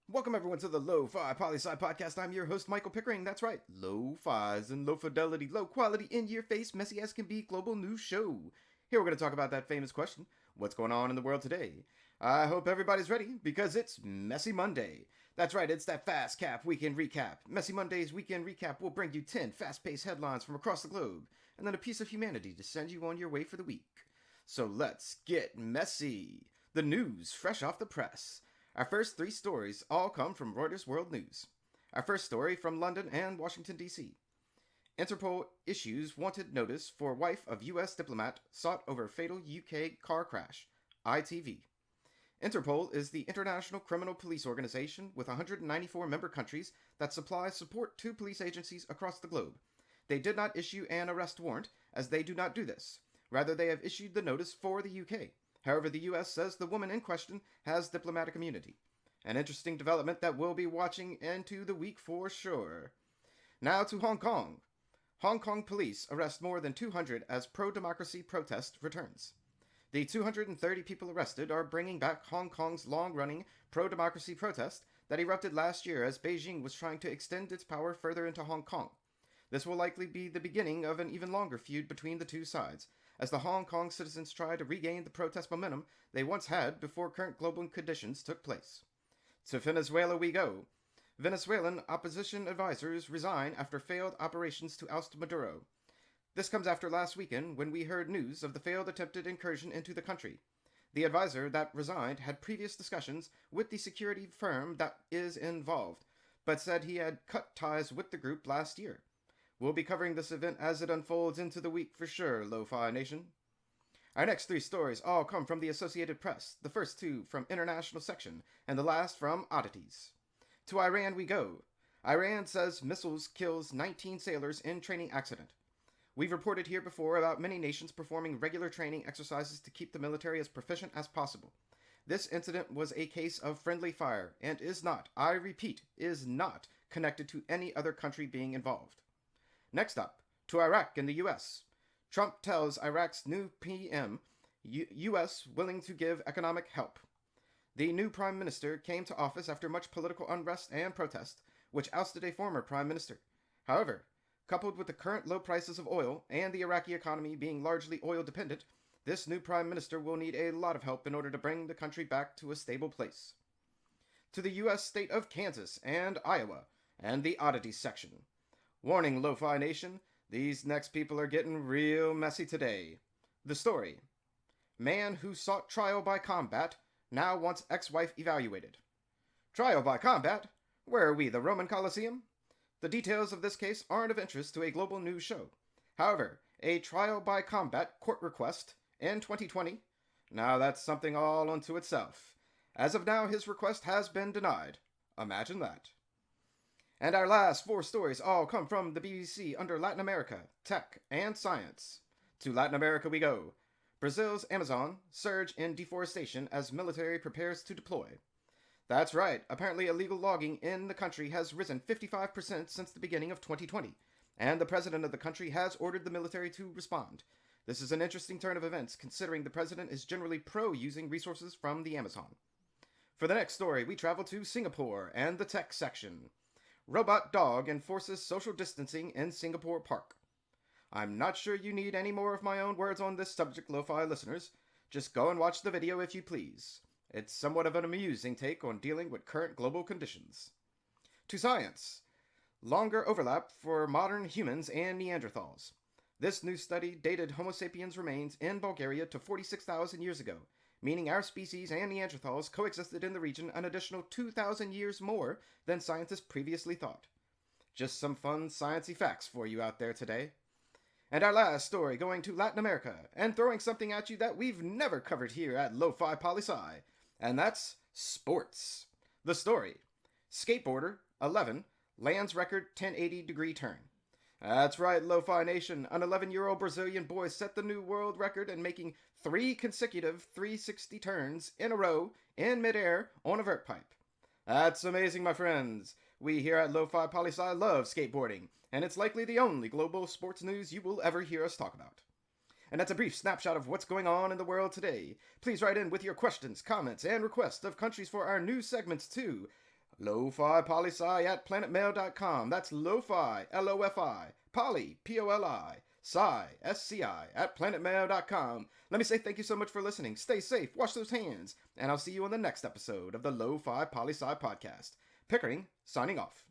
Welcome everyone to the Lofi Poli Sci podcast. I'm your host, Michael Pickering. That's right, Lo-Fi's and low fidelity, low quality, in your face, messy as can be global news show. Here we're going to talk about that famous question: what's going on in the world today? I hope everybody's ready because it's Messy Monday. That's right, it's that Fast Cap Weekend Recap. Messy Monday's Weekend Recap will bring you 10 fast-paced headlines from across the globe, and then a piece of humanity to send you on your way for the week. So let's get messy. The news fresh off the press. Our first three stories all come from Reuters World News. Our first story from London and Washington, D.C. Interpol issues wanted notice for wife of U.S. diplomat sought over fatal UK car crash. ITV. Interpol is the international criminal police organization with 194 member countries that supplies support to police agencies across the globe. They did not issue an arrest warrant, as they do not do this. Rather, they have issued the notice for the UK. However, the U.S. says the woman in question has diplomatic immunity. An interesting development that we'll be watching into the week for sure. Now to Hong Kong. Hong Kong police arrest more than 200 as pro-democracy protest returns. The 230 people arrested are bringing back Hong Kong's long-running pro-democracy protest that erupted last year as Beijing was trying to extend its power further into Hong Kong. This will likely be the beginning of an even longer feud between the two sides, as the Hong Kong citizens try to regain the protest momentum they once had before current global conditions took place. To Venezuela we go. Venezuelan opposition advisors resign after failed operations to oust Maduro. This comes after last weekend when we heard news of the failed attempted incursion into the country. The advisor that resigned had previous discussions with the security firm that is involved, but said he had cut ties with the group last year. We'll be covering this event as it unfolds into the week for sure, Lo-Fi Nation. Our next three stories all come from the Associated Press, the first two from International Section, and the last from Oddities. To Iran we go. Iran says missiles kills 19 sailors in training accident. We've reported here before about many nations performing regular training exercises to keep the military as proficient as possible. This incident was a case of friendly fire and is not, I repeat, is not connected to any other country being involved. Next up, to Iraq and the U.S. Trump tells Iraq's new PM, U.S. willing to give economic help. The new prime minister came to office after much political unrest and protest, which ousted a former prime minister. However, coupled with the current low prices of oil and the Iraqi economy being largely oil dependent, this new prime minister will need a lot of help in order to bring the country back to a stable place. To the U.S. state of Kansas and Iowa and the Oddities section. Warning, Lo-Fi Nation, these next people are getting real messy today. The story. Man who sought trial by combat now wants ex-wife evaluated. Trial by combat? Where are we, the Roman Colosseum? The details of this case aren't of interest to a global news show. However, a trial by combat court request in 2020? Now that's something all unto itself. As of now, his request has been denied. Imagine that. And our last four stories all come from the BBC under Latin America, Tech, and Science. To Latin America we go. Brazil's Amazon surge in deforestation as military prepares to deploy. That's right, apparently illegal logging in the country has risen 55% since the beginning of 2020, and the president of the country has ordered the military to respond. This is an interesting turn of events considering the president is generally pro using resources from the Amazon. For the next story, we travel to Singapore and the tech section. Robot dog enforces social distancing in Singapore park. I'm not sure you need any more of my own words on this subject, Lo-Fi listeners. Just go and watch the video if you please. It's somewhat of an amusing take on dealing with current global conditions. To Science. Longer overlap for modern humans and Neanderthals. This new study dated Homo sapiens remains in Bulgaria to 46,000 years ago, meaning our species and Neanderthals coexisted in the region an additional 2,000 years more than scientists previously thought. Just some fun sciencey facts for you out there today. And our last story going to Latin America and throwing something at you that we've never covered here at Lofi Poli Sci, and that's sports. The story. Skateboarder 11 lands record 1080-degree turn. That's right, Lo-Fi Nation. An 11-year-old Brazilian boy set the new world record in making 3 consecutive 360 turns in a row in midair on a vert pipe. That's amazing, my friends. We here at Lofi Poli Sci love skateboarding, and it's likely the only global sports news you will ever hear us talk about. And that's a brief snapshot of what's going on in the world today. Please write in with your questions, comments, and requests of countries for our new segments too. Lofi Poli Sci at planetmail.com. That's Lofi, L-O-F-I, Poli, P-O-L-I, Sci, S-C-I, at planetmail.com. Let me say thank you so much for listening. Stay safe, wash those hands, and I'll see you on the next episode of the Lofi Poli Sci podcast. Pickering, signing off.